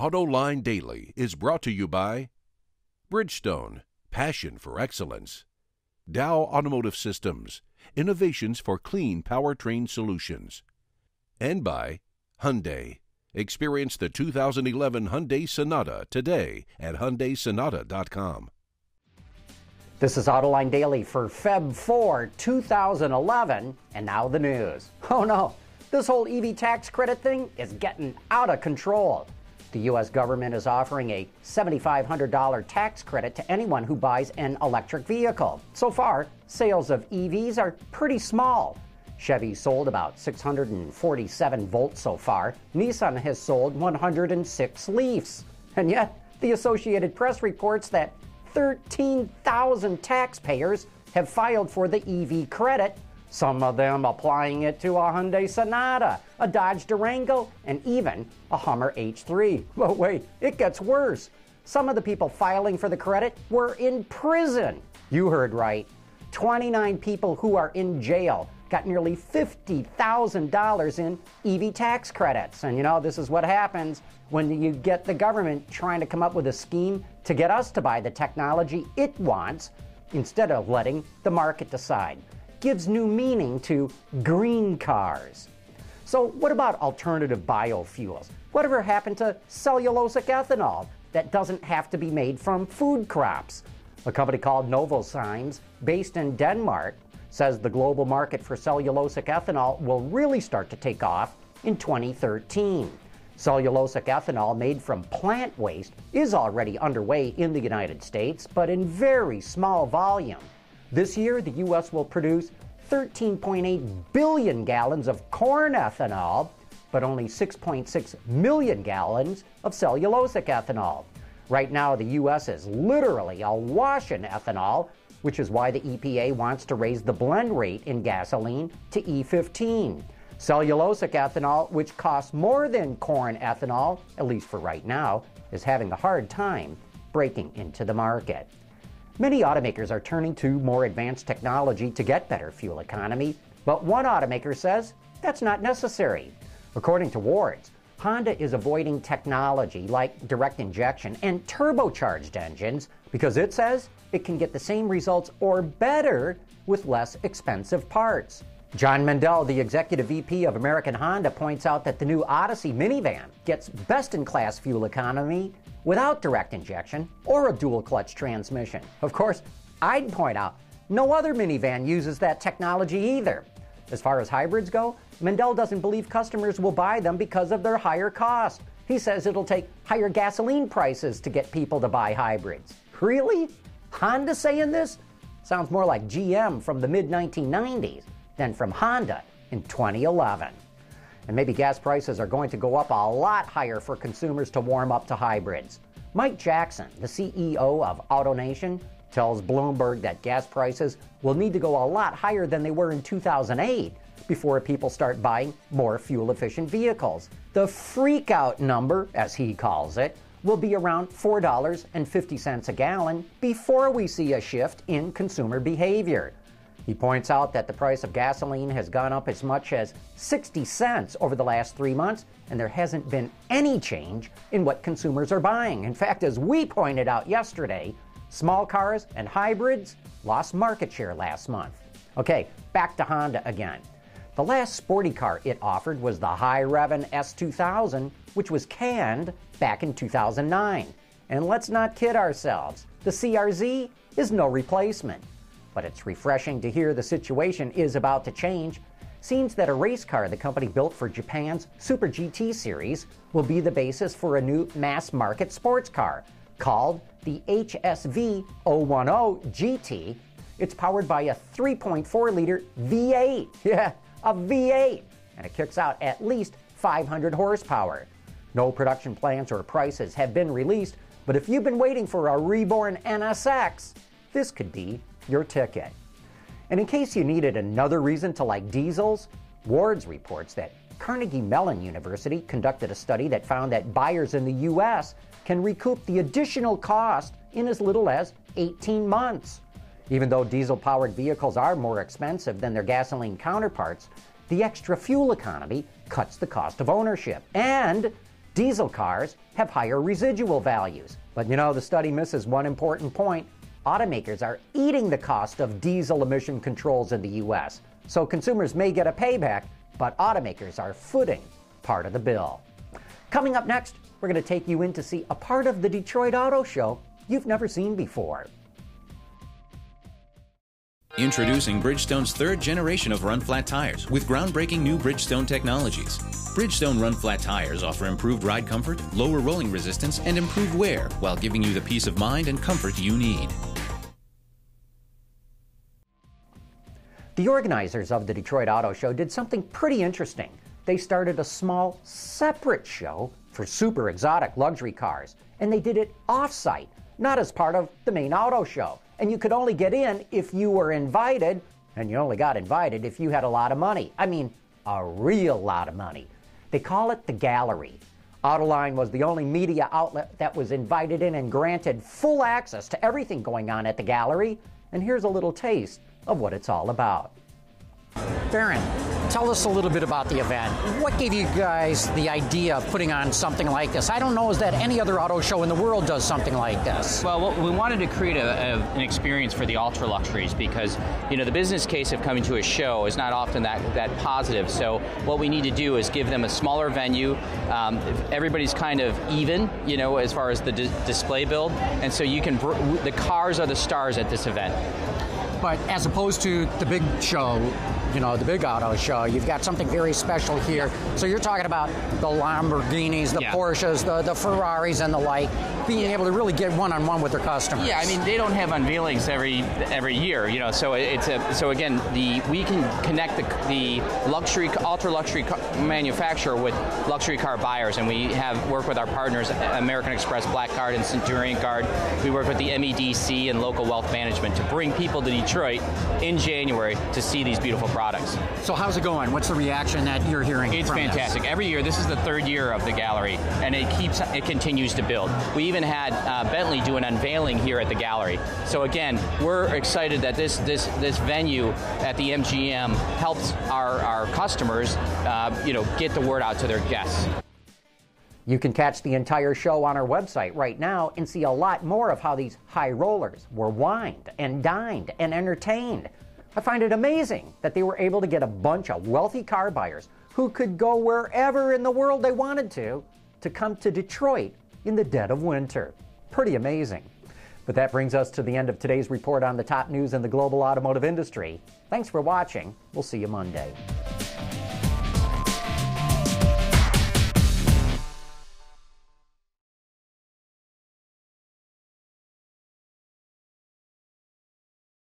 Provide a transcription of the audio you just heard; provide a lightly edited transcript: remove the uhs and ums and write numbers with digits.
Autoline Daily is brought to you by Bridgestone, passion for excellence; Dow Automotive Systems, innovations for clean powertrain solutions; and by Hyundai. Experience the 2011 Hyundai Sonata today at HyundaiSonata.com. This is Autoline Daily for Feb 4, 2011, and now the news. Oh no, this whole EV tax credit thing is getting out of control. The U.S. government is offering a $7,500 tax credit to anyone who buys an electric vehicle. So far, sales of EVs are pretty small. Chevy sold about 647 Volts so far. Nissan has sold 106 Leafs. And yet, the Associated Press reports that 13,000 taxpayers have filed for the EV credit, some of them applying it to a Hyundai Sonata, a Dodge Durango, and even a Hummer H3. But wait, it gets worse. Some of the people filing for the credit were in prison. You heard right. 29 people who are in jail got nearly $50,000 in EV tax credits. And you know, this is what happens when you get the government trying to come up with a scheme to get us to buy the technology it wants instead of letting the market decide. Gives new meaning to green cars. So what about alternative biofuels? Whatever happened to cellulosic ethanol that doesn't have to be made from food crops? A company called Novozymes, based in Denmark, says the global market for cellulosic ethanol will really start to take off in 2013. Cellulosic ethanol made from plant waste is already underway in the United States, but in very small volume. This year, the U.S. will produce 13.8 billion gallons of corn ethanol, but only 6.6 million gallons of cellulosic ethanol. Right now, the U.S. is literally awash in ethanol, which is why the EPA wants to raise the blend rate in gasoline to E15. Cellulosic ethanol, which costs more than corn ethanol, at least for right now, is having a hard time breaking into the market. Many automakers are turning to more advanced technology to get better fuel economy, but one automaker says that's not necessary. According to Wards, Honda is avoiding technology like direct injection and turbocharged engines because it says it can get the same results or better with less expensive parts. John Mendel, the executive VP of American Honda, points out that the new Odyssey minivan gets best-in-class fuel economy without direct injection or a dual-clutch transmission. Of course, I'd point out no other minivan uses that technology either. As far as hybrids go, Mendel doesn't believe customers will buy them because of their higher cost. He says it'll take higher gasoline prices to get people to buy hybrids. Really? Honda saying this? Sounds more like GM from the mid-1990s than from Honda in 2011. And maybe gas prices are going to go up a lot higher for consumers to warm up to hybrids. Mike Jackson, the CEO of AutoNation, tells Bloomberg that gas prices will need to go a lot higher than they were in 2008 before people start buying more fuel-efficient vehicles. The freak-out number, as he calls it, will be around $4.50 a gallon before we see a shift in consumer behavior. He points out that the price of gasoline has gone up as much as 60 cents over the last 3 months, and there hasn't been any change in what consumers are buying. In fact, as we pointed out yesterday, small cars and hybrids lost market share last month. Okay, back to Honda again. The last sporty car it offered was the high-revving S2000, which was canned back in 2009. And let's not kid ourselves, the CRZ is no replacement. But it's refreshing to hear the situation is about to change. Seems that a race car the company built for Japan's Super GT series will be the basis for a new mass-market sports car called the HSV 010 GT. It's powered by a 3.4-liter V8. Yeah, a V8. And it kicks out at least 500 horsepower. No production plans or prices have been released, but if you've been waiting for a reborn NSX, this could be your ticket. And in case you needed another reason to like diesels, Wards reports that Carnegie Mellon University conducted a study that found that buyers in the U.S. can recoup the additional cost in as little as 18 months. Even though diesel-powered vehicles are more expensive than their gasoline counterparts, the extra fuel economy cuts the cost of ownership. And Diesel cars have higher residual values. But you know, the study misses one important point. Automakers are eating the cost of diesel emission controls in the U.S., so consumers may get a payback, but automakers are footing part of the bill. Coming up next, we're going to take you in to see a part of the Detroit Auto Show you've never seen before. Introducing Bridgestone's third generation of run-flat tires with groundbreaking new Bridgestone technologies. Bridgestone run-flat tires offer improved ride comfort, lower rolling resistance, and improved wear while giving you the peace of mind and comfort you need. The organizers of the Detroit Auto Show did something pretty interesting. They started a small, separate show for super exotic luxury cars, and they did it off-site, not as part of the main auto show. And you could only get in if you were invited, and you only got invited if you had a lot of money. I mean, a real lot of money. They call it the gallery. Autoline was the only media outlet that was invited in and granted full access to everything going on at the gallery. And here's a little taste of what it's all about. Baron, tell us a little bit about the event. What gave you guys the idea of putting on something like this? I don't know that any other auto show in the world does something like this. Well, we wanted to create an experience for the ultra luxuries because, you know, the business case of coming to a show is not often that positive. So what we need to do is give them a smaller venue. Everybody's kind of even, you know, as far as the display build, and so you can. The cars are the stars at this event. But as opposed to the big show, you know, the big auto show, you've got something very special here. So you're talking about the Lamborghinis, the Porsches, the Ferraris, and the like, being able to really get one-on-one with their customers. Yeah, I mean, they don't have unveilings every year, you know. So so again, we can connect the luxury, ultra luxury manufacturer with luxury car buyers, and we have worked with our partners, American Express, Black Card, and Centurion Card. We work with the MEDC and Local Wealth Management to bring people to Detroit in January to see these beautiful products. So how's it going? What's the reaction that you're hearing? It's fantastic. Every year, this is the third year of the gallery, and it continues to build. We even had Bentley do an unveiling here at the gallery. So again, we're excited that this venue at the MGM helps our customers, you know, get the word out to their guests. You can catch the entire show on our website right now and see a lot more of how these high rollers were wined and dined and entertained. I find it amazing that they were able to get a bunch of wealthy car buyers who could go wherever in the world they wanted to come to Detroit in the dead of winter. Pretty amazing. But that brings us to the end of today's report on the top news in the global automotive industry. Thanks for watching. We'll see you Monday.